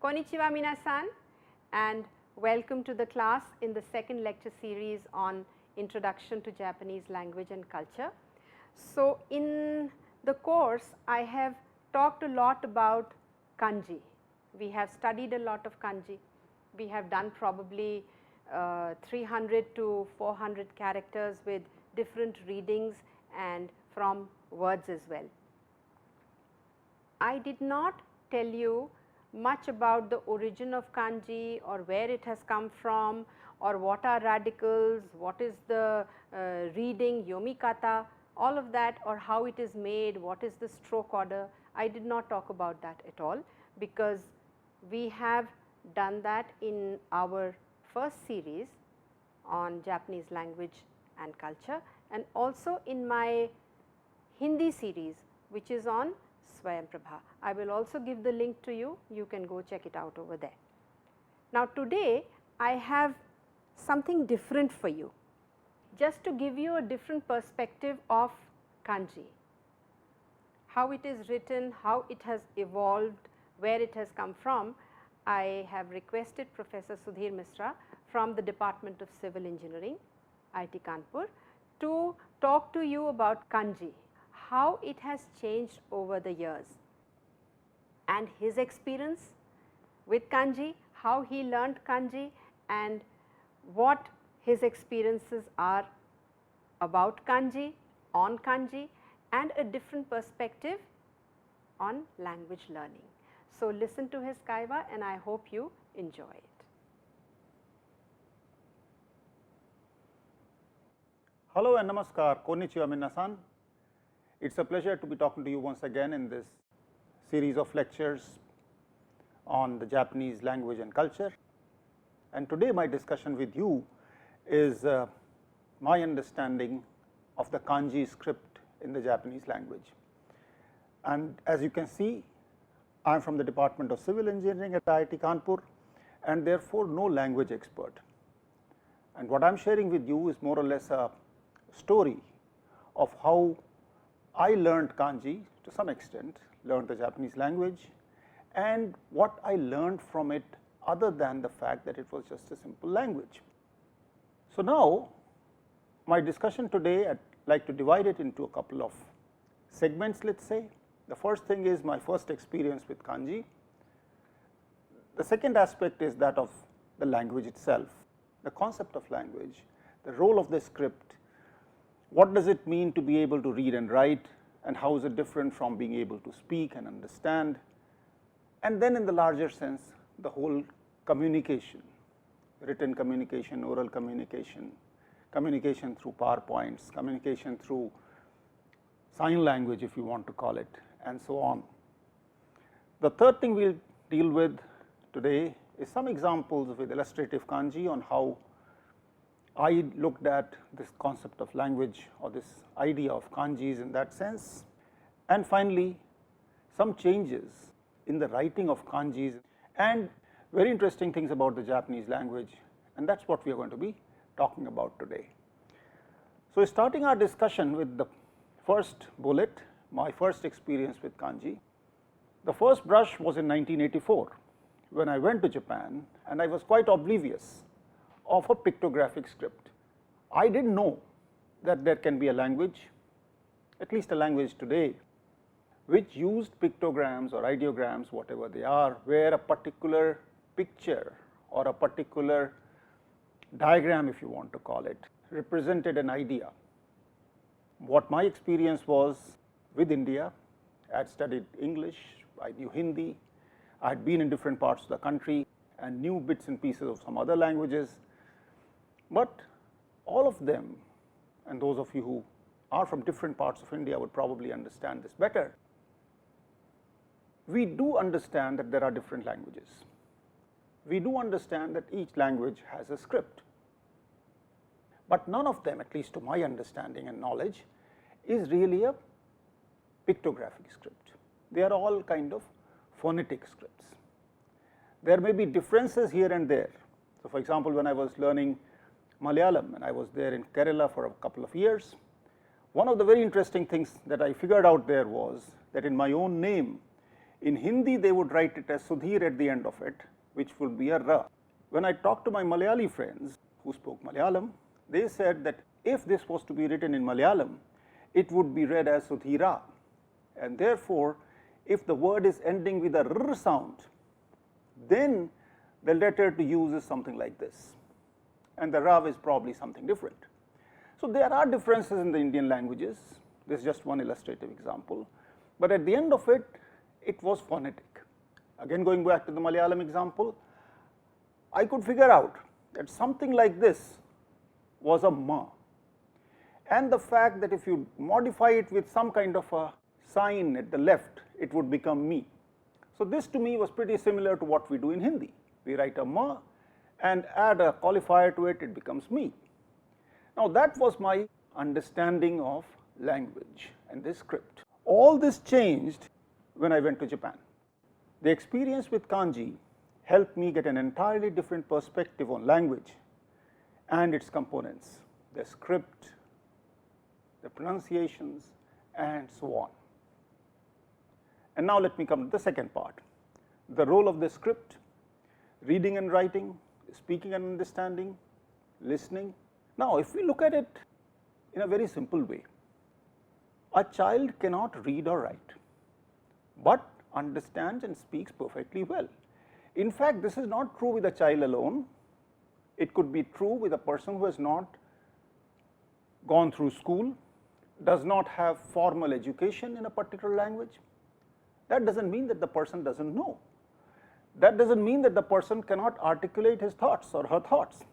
Konnichiwa minasan, and welcome to the class in the second lecture series on Introduction to Japanese Language and Culture. So, in the course I have talked a lot about kanji. We have studied a lot of kanji. We have done probably 300 to 400 characters with different readings and from words as well. I did not tell you much about the origin of kanji or where it has come from or what are radicals, what is the reading yomikata, all of that, or how it is made, what is the stroke order. I did not talk about that at all, because we have done that in our first series on Japanese language and culture, and also in my Hindi series which is on Swayamprabha. I will also give the link to you, you can go check it out over there. Now today I have something different for you, just to give you a different perspective of kanji, how it is written, how it has evolved, where it has come from. I have requested Professor Sudhir Misra from the Department of Civil Engineering, IIT Kanpur, to talk to you about kanji, how it has changed over the years, and his experience with kanji, how he learnt kanji, and what his experiences are about kanji, on kanji, and a different perspective on language learning. So, listen to his kaiwa and I hope you enjoy it. Hello and namaskar, konnichiwa minasan. It's a pleasure to be talking to you once again in this series of lectures on the Japanese language and culture. And today my discussion with you is my understanding of the kanji script in the Japanese language. And as you can see, I am from the Department of Civil Engineering at IIT Kanpur, and therefore no language expert. And what I am sharing with you is more or less a story of how I learned kanji to some extent, learned the Japanese language, and what I learned from it other than the fact that it was just a simple language. So now my discussion today, I'd like to divide it into a couple of segments, let us say. The first thing is my first experience with kanji. The second aspect is that of the language itself, the concept of language, the role of the script, what does it mean to be able to read and write, and how is it different from being able to speak and understand, and then in the larger sense the whole communication, written communication, oral communication, communication through PowerPoints, communication through sign language if you want to call it, and so on. The third thing we will deal with today is some examples with illustrative kanji on how I looked at this concept of language or this idea of kanjis in that sense, and finally some changes in the writing of kanjis and very interesting things about the Japanese language, and that is what we are going to be talking about today. So, starting our discussion with the first bullet, my first experience with kanji. The first brush was in 1984 when I went to Japan, and I was quite oblivious of a pictographic script. I did not know that there can be a language, at least a language today, which used pictograms or ideograms, whatever they are, where a particular picture or a particular diagram, if you want to call it, represented an idea. What my experience was with India, I had studied English, I knew Hindi, I had been in different parts of the country and knew bits and pieces of some other languages, but all of them, and those of you who are from different parts of India would probably understand this better. We do understand that there are different languages. We do understand that each language has a script, but none of them, at least to my understanding and knowledge, is really a pictographic script. They are all kind of phonetic scripts. There may be differences here and there. So, for example, when I was learning Malayalam and I was there in Kerala for a couple of years, one of the very interesting things that I figured out there was that in my own name, in Hindi they would write it as Sudhir at the end of it, which would be a Ra. When I talked to my Malayali friends who spoke Malayalam, they said that if this was to be written in Malayalam, it would be read as Sudhira, and therefore, if the word is ending with a R sound, then the letter to use is something like this, and the Rav is probably something different. So, there are differences in the Indian languages. This is just one illustrative example, but at the end of it, it was phonetic. Again, going back to the Malayalam example, I could figure out that something like this was a ma, and the fact that if you modify it with some kind of a sign at the left, it would become me. So, this to me was pretty similar to what we do in Hindi. We write a ma and add a qualifier to it, it becomes me. Now, that was my understanding of language and this script. All this changed when I went to Japan. The experience with Kanji helped me get an entirely different perspective on language and its components, the script, the pronunciations, and so on. And now let me come to the second part, the role of the script, reading and writing, speaking and understanding, listening. Now, if we look at it in a very simple way, a child cannot read or write, but understands and speaks perfectly well. In fact, this is not true with a child alone. It could be true with a person who has not gone through school, does not have formal education in a particular language. That does not mean that the person does not know. That does not mean that the person cannot articulate his thoughts or her thoughts.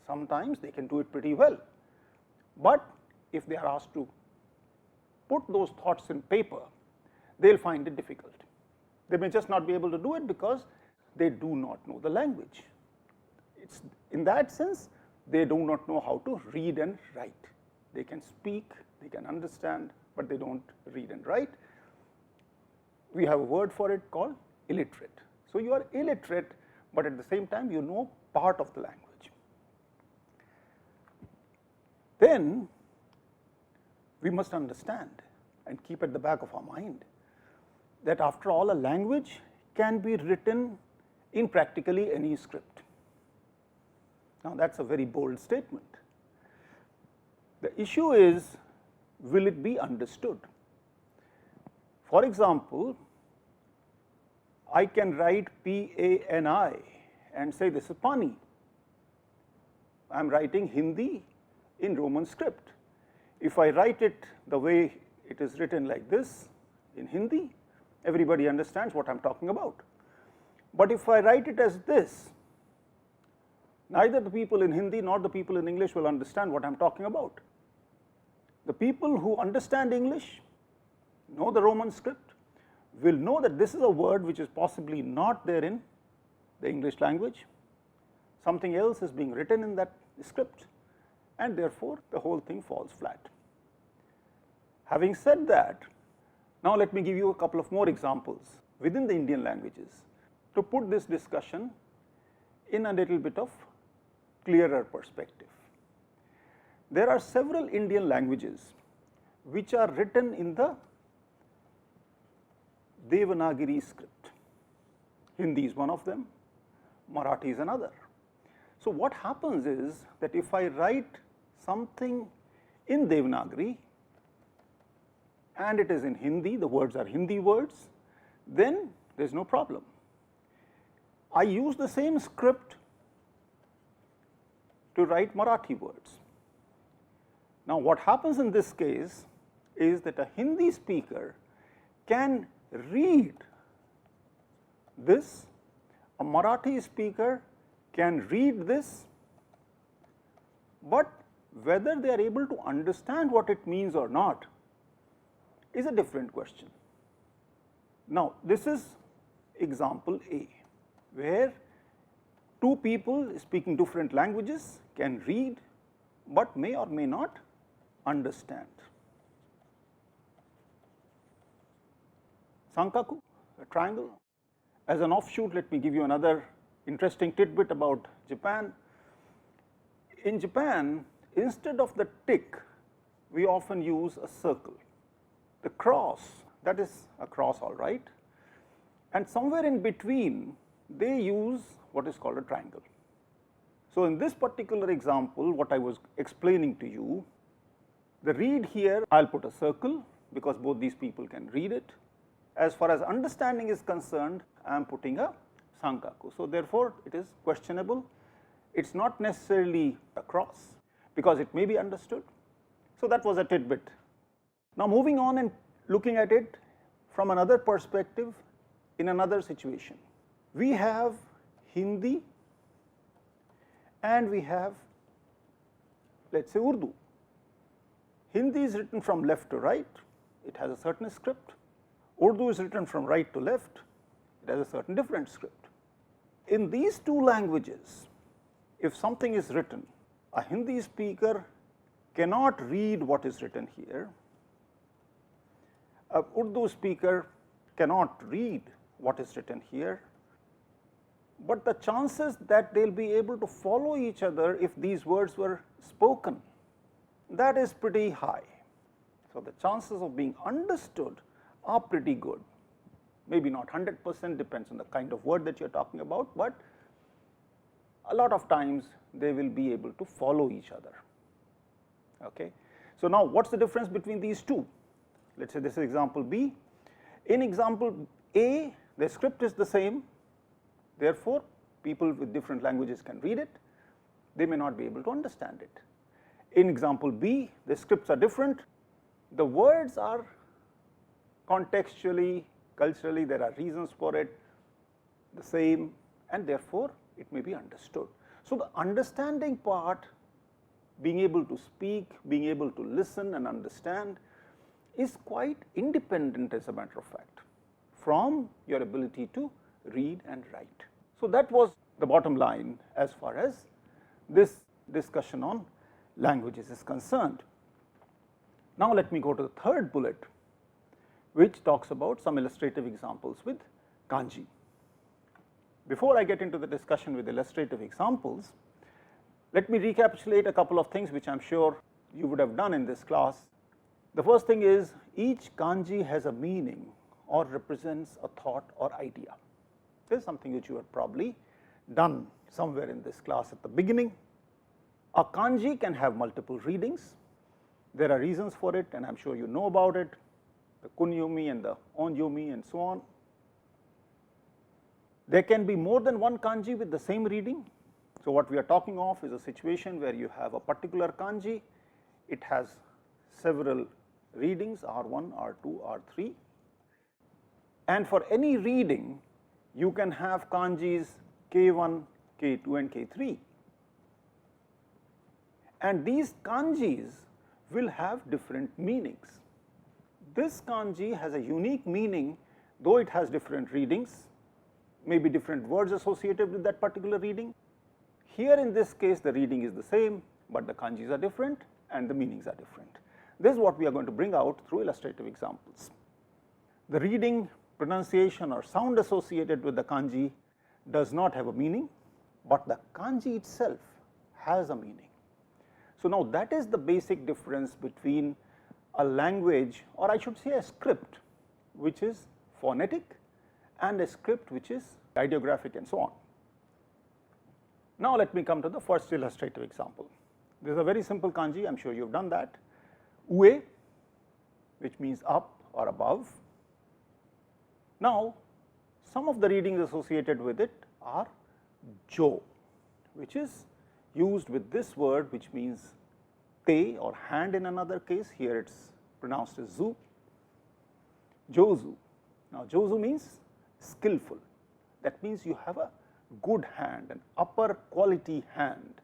Sometimes they can do it pretty well, but if they are asked to put those thoughts in paper, they will find it difficult. They may just not be able to do it because they do not know the language. It's in that sense, they do not know how to read and write. They can speak, they can understand, but they do not read and write. We have a word for it called illiterate. So, you are illiterate, but at the same time you know part of the language. Then we must understand and keep at the back of our mind that after all, a language can be written in practically any script. Now, that is a very bold statement. The issue is, will it be understood? For example, I can write P-A-N-I and say this is Pani. I am writing Hindi in Roman script. If I write it the way it is written like this in Hindi, everybody understands what I am talking about. But if I write it as this, neither the people in Hindi nor the people in English will understand what I am talking about. The people who understand English, know the Roman script, will know that this is a word which is possibly not there in the English language. Something else is being written in that script, and therefore, the whole thing falls flat. Having said that, now let me give you a couple of more examples within the Indian languages to put this discussion in a little bit of clearer perspective. There are several Indian languages which are written in the Devanagari script. Hindi is one of them, Marathi is another. So, what happens is that if I write something in Devanagari and it is in Hindi, the words are Hindi words, then there is no problem. I use the same script to write Marathi words. Now, what happens in this case is that a Hindi speaker can read this, a Marathi speaker can read this, but whether they are able to understand what it means or not is a different question. Now, this is example A, where two people speaking different languages can read, but may or may not understand. Sankaku, a triangle, As an offshoot, let me give you another interesting tidbit about Japan. In Japan, instead of the tick, we often use a circle. The cross, that is a cross, all right, and somewhere in between they use what is called a triangle. So, in this particular example, what I was explaining to you, the read here, I will put a circle because both these people can read it. As far as understanding is concerned, I am putting a sankaku. So, therefore, it is questionable. It is not necessarily a cross because it may be understood. So, that was a tidbit. Now, moving on and looking at it from another perspective in another situation. We have Hindi and we have, let us say, Urdu. Hindi is written from left to right, it has a certain script. Urdu is written from right to left, it has a certain different script. In these two languages, if something is written, a Hindi speaker cannot read what is written here, a Urdu speaker cannot read what is written here, but the chances that they will be able to follow each other if these words were spoken, that is pretty high. So, the chances of being understood are pretty good, maybe not 100%, depends on the kind of word that you are talking about, but a lot of times they will be able to follow each other. Okay. So, now what is the difference between these two? Let us say this is example B. In example A, the script is the same, therefore, people with different languages can read it, they may not be able to understand it. In example B, the scripts are different, the words are contextually, culturally, there are reasons for it, the same, and therefore, it may be understood. So, the understanding part, being able to speak, being able to listen and understand, is quite independent, as a matter of fact, from your ability to read and write. So, that was the bottom line as far as this discussion on languages is concerned. Now, let me go to the third bullet, which talks about some illustrative examples with kanji. Before I get into the discussion with illustrative examples, let me recapitulate a couple of things which I am sure you would have done in this class. The first thing is, each kanji has a meaning or represents a thought or idea. This is something which you have probably done somewhere in this class at the beginning. A kanji can have multiple readings. There are reasons for it, and I am sure you know about it, the kunyomi and the onyomi and so on. There can be more than one kanji with the same reading. So, what we are talking of is a situation where you have a particular kanji, it has several readings, R1, R2, R3, and for any reading you can have kanjis K1, K2 and K3, and these kanjis will have different meanings. This kanji has a unique meaning, though it has different readings, maybe different words associated with that particular reading. Here in this case the reading is the same, but the kanjis are different and the meanings are different. This is what we are going to bring out through illustrative examples. The reading, pronunciation or sound associated with the kanji does not have a meaning, but the kanji itself has a meaning. So, now that is the basic difference between a language, or I should say a script, which is phonetic, and a script which is ideographic and so on. Now, let me come to the first illustrative example. This is a very simple kanji, I am sure you have done that. Ue, which means up or above. Now, some of the readings associated with it are jo, which is used with this word, which means te or hand in another case. Here it is pronounced as zu. Jozu. Now, jozu means skillful. That means you have a good hand, an upper quality hand.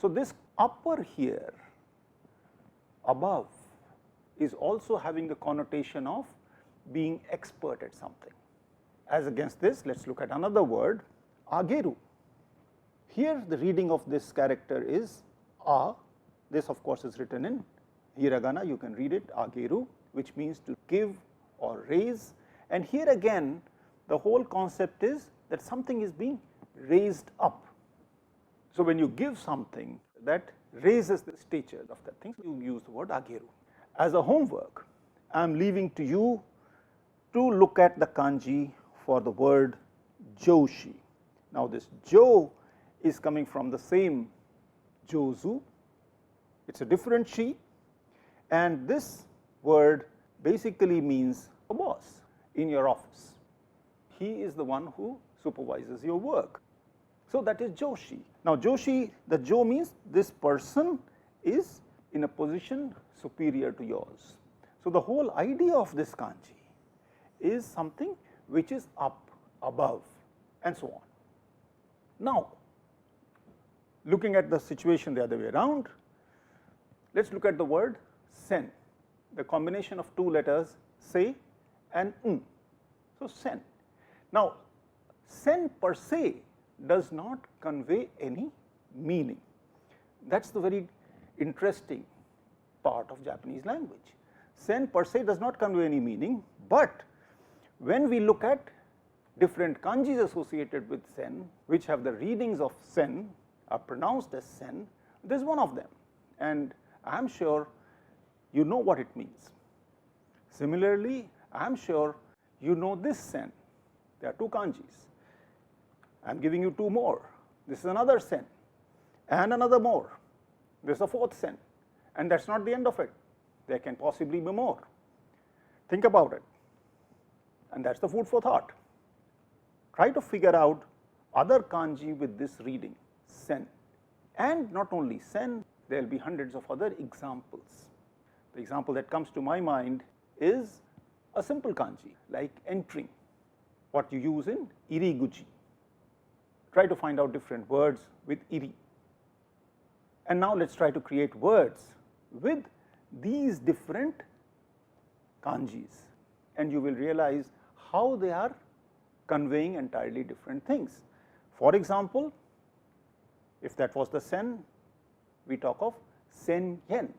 So, this upper here, above, is also having the connotation of being expert at something. As against this, let us look at another word, ageru. Here the reading of this character is a. This of course is written in hiragana, you can read it ageru, which means to give or raise, and here again the whole concept is that something is being raised up. So, when you give something that raises the stature of that thing, you use the word ageru. As a homework, I am leaving to you to look at the kanji for the word joshi. Now, this jo is coming from the same jozu, it is a different shi, and this word basically means a boss in your office. He is the one who supervises your work. So, that is joshi. Now, joshi, the jo means this person is in a position superior to yours. So, the whole idea of this kanji is something which is up, above, and so on. Now, looking at the situation the other way around, let us look at the word sen, the combination of two letters se and n. So, sen. Now, sen per se does not convey any meaning. That is the very interesting part of Japanese language. Sen per se does not convey any meaning, but when we look at different kanjis associated with sen, which have the readings of sen, are pronounced as sen, this is one of them, and I am sure you know what it means. Similarly, I am sure you know this sen. There are two kanjis. I am giving you two more. This is another sen, and another more. This is a fourth sen, and that is not the end of it. There can possibly be more. Think about it, and that is the food for thought. Try to figure out other kanji with this reading, sen. And not only sen, there will be hundreds of other examples. The example that comes to my mind is a simple kanji like entering, what you use in iriguchi. Try to find out different words with iri. And now let us try to create words with these different kanjis, and you will realize how they are conveying entirely different things. For example, if that was the sen, we talk of sen yen.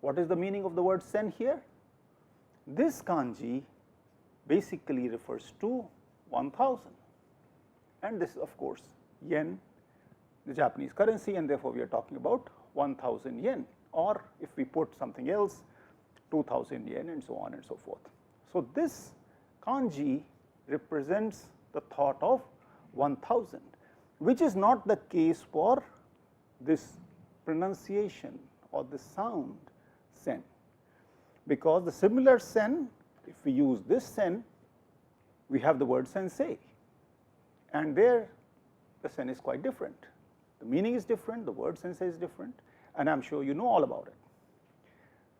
What is the meaning of the word sen here? This kanji basically refers to 1000, and this is of course yen, the Japanese currency, and therefore we are talking about 1000 yen, or if we put something else, 2000 yen, and so on and so forth. So, this kanji represents the thought of 1000, which is not the case for this pronunciation or the sound sen, because the similar sen, if we use this sen, we have the word sensei, and there the sen is quite different. The meaning is different, the word sensei is different, and I am sure you know all about it.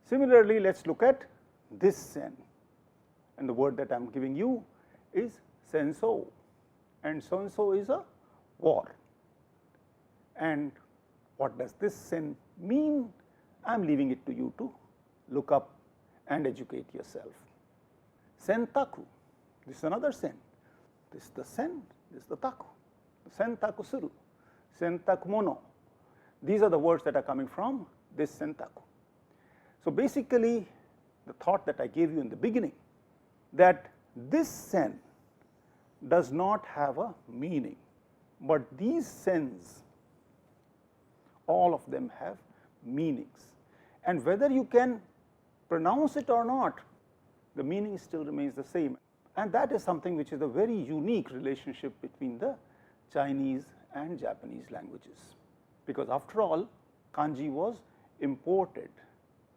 Similarly, let us look at this sen, and the word that I am giving you is senso, and senso is a war. And what does this sen mean? I am leaving it to you to look up and educate yourself. Sentaku, this is another sen. This is the sen, this is the taku. Sentaku suru, sentaku mono. These are the words that are coming from this sentaku. So, basically the thought that I gave you in the beginning, that this sen does not have a meaning, but these sens, all of them have meanings, and whether you can pronounce it or not, the meaning still remains the same, and that is something which is a very unique relationship between the Chinese and Japanese languages, because after all kanji was imported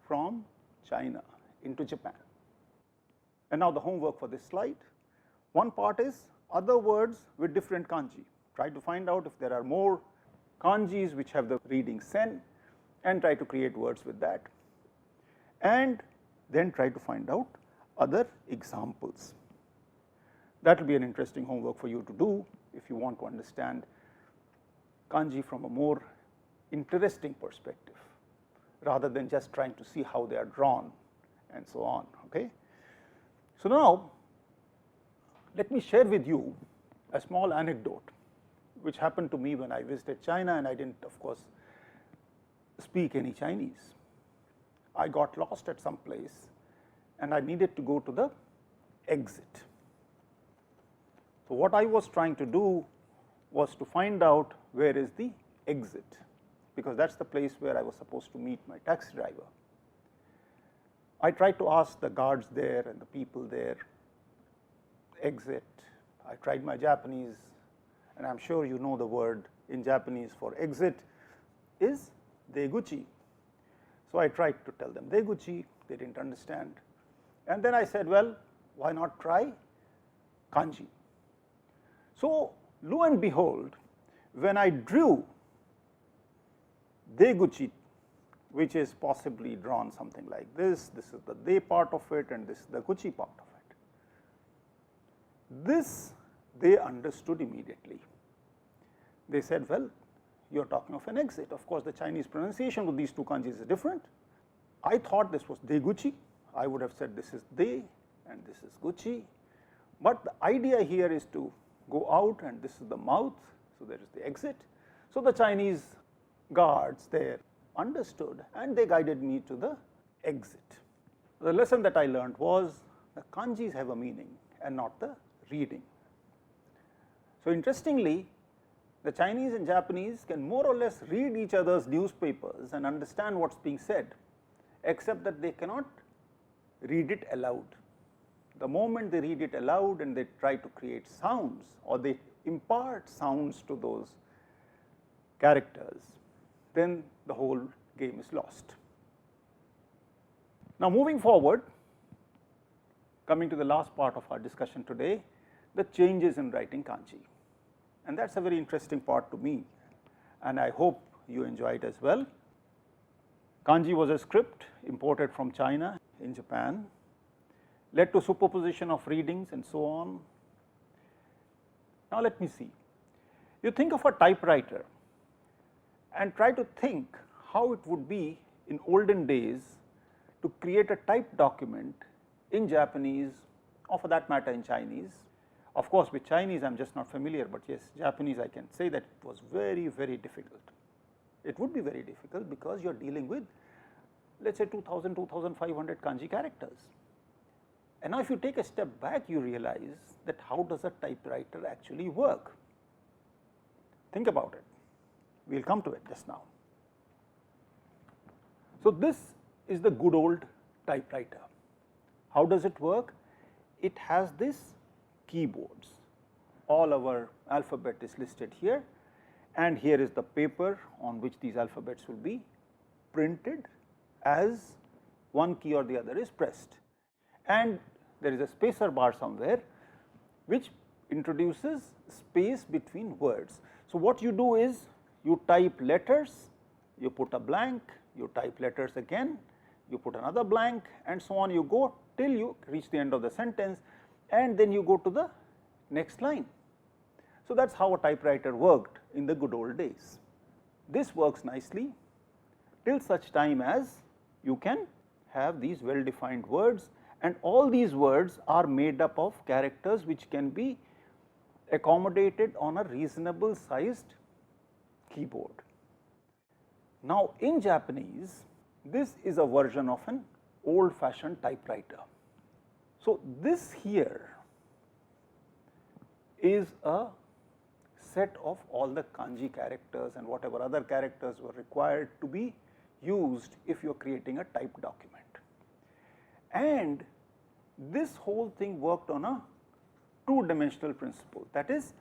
from China into Japan. And now the homework for this slide, one part is other words with different kanji. Try to find out if there are more kanjis which have the reading sen, and try to create words with that, and then try to find out other examples. That will be an interesting homework for you to do if you want to understand kanji from a more interesting perspective, rather than just trying to see how they are drawn and so on. Okay? So, now let me share with you a small anecdote which happened to me when I visited China, and I did not of course speak any Chinese. I got lost at some place and I needed to go to the exit. So, what I was trying to do was to find out where is the exit, because that is the place where I was supposed to meet my taxi driver. I tried to ask the guards there and the people there, exit. I tried my Japanese, and I am sure you know the word in Japanese for exit is deguchi. So, I tried to tell them deguchi, they did not understand, and then I said, well, why not try kanji. So, lo and behold, when I drew deguchi, which is possibly drawn something like this is the de part of it and this is the guchi part of it. This they understood immediately. They said, well, you are talking of an exit. Of course, the Chinese pronunciation of these two kanjis is different. I thought this was deguchi, I would have said this is de and this is guchi, but the idea here is to go out and this is the mouth, so there is the exit. So, the Chinese guards there understood and they guided me to the exit. The lesson that I learned was the kanjis have a meaning and not the reading. So, interestingly, the Chinese and Japanese can more or less read each other's newspapers and understand what is being said, except that they cannot read it aloud. The moment they read it aloud and they try to create sounds or they impart sounds to those characters, then the whole game is lost. Now, moving forward, coming to the last part of our discussion today, the changes in writing kanji, and that is a very interesting part to me, and I hope you enjoy it as well. Kanji was a script imported from China in Japan, led to superposition of readings and so on. Now, let me see, you think of a typewriter and try to think how it would be in olden days to create a typed document in Japanese or for that matter in Chinese. Of course, with Chinese I am just not familiar, but yes, Japanese I can say that it was very, very difficult. It would be very difficult because you are dealing with, let us say 2000, 2500 kanji characters. And now if you take a step back, you realize that how does a typewriter actually work? Think about it, we will come to it just now. So, this is the good old typewriter. How does it work? It has this keyboards, all our alphabet is listed here, and here is the paper on which these alphabets will be printed as one key or the other is pressed, and there is a spacer bar somewhere which introduces space between words. So, what you do is you type letters, you put a blank, you type letters again, you put another blank, and so on you go till you reach the end of the sentence, and then you go to the next line. So, that is how a typewriter worked in the good old days. This works nicely till such time as you can have these well defined words, and all these words are made up of characters which can be accommodated on a reasonable sized keyboard. Now, in Japanese, this is a version of an old fashioned typewriter. So, this here is a set of all the kanji characters and whatever other characters were required to be used if you are creating a typed document. And this whole thing worked on a two-dimensional principle, that is,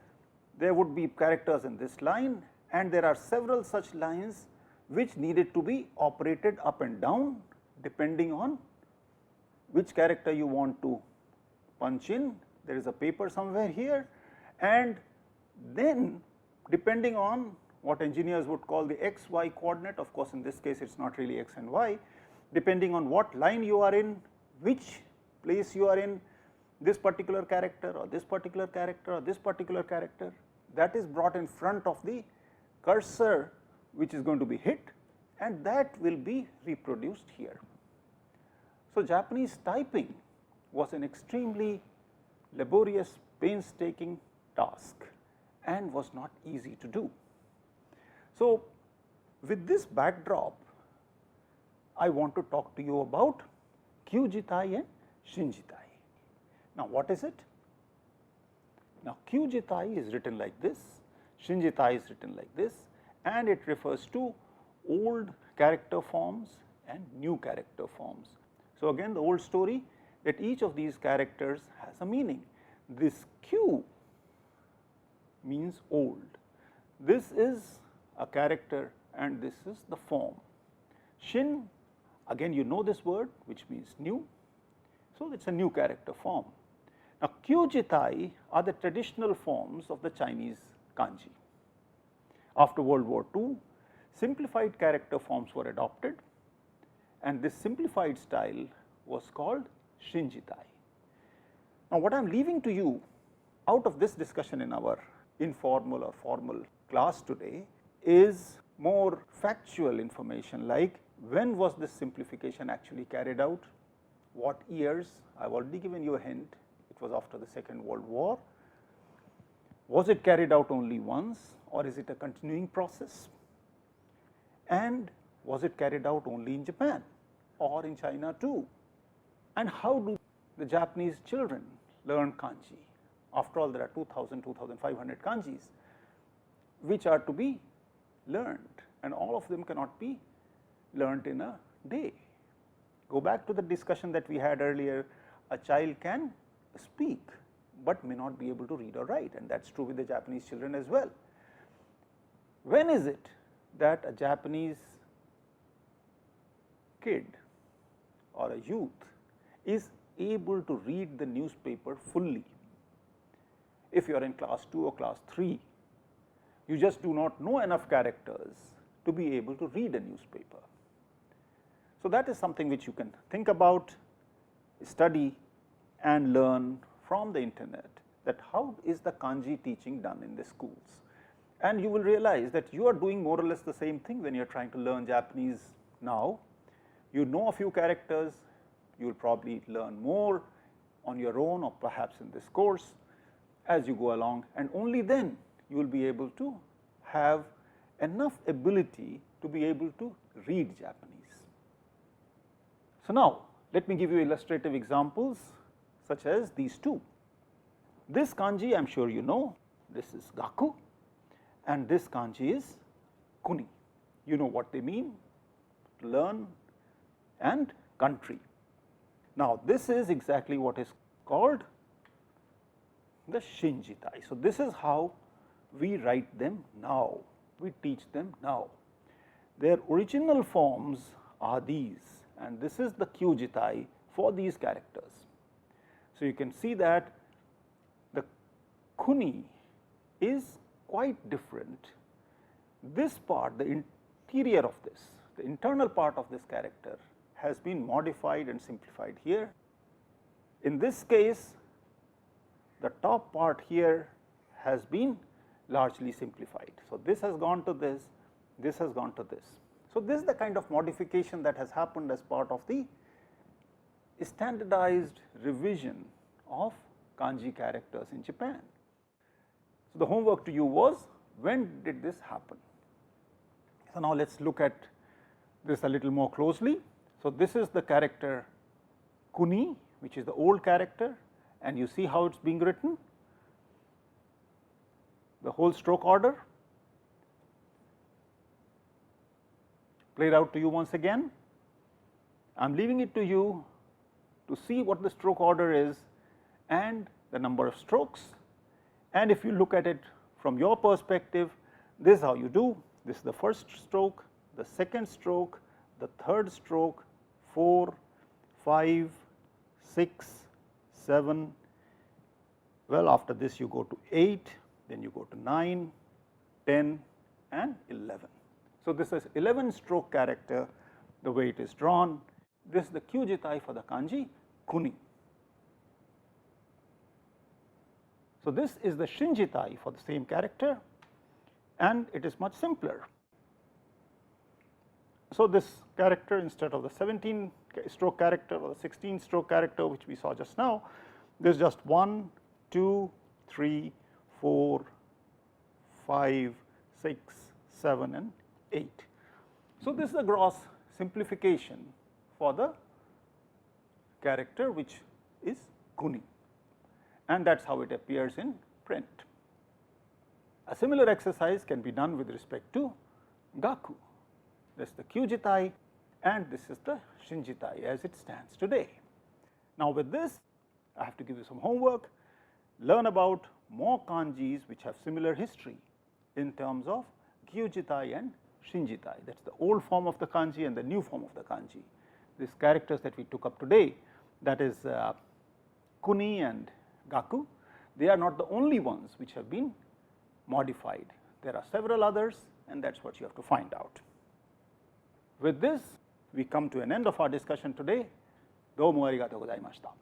there would be characters in this line and there are several such lines which needed to be operated up and down depending on which character you want to punch in. There is a paper somewhere here, and then depending on what engineers would call the x, y coordinate, of course, in this case it is not really x and y, depending on what line you are in, which place you are in, this particular character or this particular character or this particular character, that is brought in front of the cursor which is going to be hit, and that will be reproduced here. So, Japanese typing was an extremely laborious, painstaking task and was not easy to do. So, with this backdrop, I want to talk to you about Kyujitai and Shinjitai. Now, what is it? Now, Kyujitai is written like this, Shinjitai is written like this, and it refers to old character forms and new character forms. So, again the old story that each of these characters has a meaning. This Q means old, this is a character and this is the form. Shin, again you know this word which means new, so it is a new character form. Now, Kyujitai are the traditional forms of the Chinese kanji. After World War II, simplified character forms were adopted and this simplified style was called Shinjitai. Now, what I am leaving to you out of this discussion in our informal or formal class today is more factual information, like when was this simplification actually carried out, what years. I have already given you a hint, it was after the Second World War. Was it carried out only once or is it a continuing process, and was it carried out only in Japan or in China too, and how do the Japanese children learn kanji? After all, there are 2000, 2500 kanjis which are to be learned, and all of them cannot be learned in a day. Go back to the discussion that we had earlier, a child can speak but may not be able to read or write, and that is true with the Japanese children as well. When is it that a Japanese kid or a youth is able to read the newspaper fully? If you are in class 2 or class 3, you just do not know enough characters to be able to read a newspaper. So, that is something which you can think about, study and learn from the internet, that how is the kanji teaching done in the schools, and you will realize that you are doing more or less the same thing when you are trying to learn Japanese now. You know a few characters, you will probably learn more on your own or perhaps in this course as you go along, and only then you will be able to have enough ability to be able to read Japanese. So, now let me give you illustrative examples such as these two. This kanji I am sure you know, this is gaku, and this kanji is kuni. You know what they mean, learn and country. Now, this is exactly what is called the Shinjitai. So, this is how we write them now, we teach them now. Their original forms are these, and this is the Kyujitai for these characters. So, you can see that the kuni is quite different. This part, the interior of this, the internal part of this character has been modified and simplified here. In this case, the top part here has been largely simplified. So, this has gone to this has gone to this. So, this is the kind of modification that has happened as part of the standardized revision of kanji characters in Japan. So, the homework to you was, when did this happen? So, now let us look at this a little more closely. So, this is the character kuni, which is the old character, and you see how it is being written, the whole stroke order. Played out to you once again. I am leaving it to you to see what the stroke order is and the number of strokes, and if you look at it from your perspective, this is how you do. This is the first stroke, the second stroke, the third stroke, 4, 5, 6, 7, well after this you go to 8, then you go to 9, 10 and 11. So, this is 11 stroke character the way it is drawn. This is the Kyujitai for the kanji kuni. So, this is the Shinjitai for the same character, and it is much simpler. So, this character, instead of the 17 stroke character or the 16 stroke character which we saw just now, there is just 1, 2, 3, 4, 5, 6, 7 and 8. So, this is a gross simplification for the character which is kuni, and that is how it appears in print. A similar exercise can be done with respect to gaku. This is the kyujitai and this is the shinjitai as it stands today. Now, with this I have to give you some homework, learn about more kanjis which have similar history in terms of kyujitai and shinjitai, that is the old form of the kanji and the new form of the kanji. These characters that we took up today, that is kuni and gaku, they are not the only ones which have been modified. There are several others and that is what you have to find out. With this we come to an end of our discussion today. どうもありがとうございました。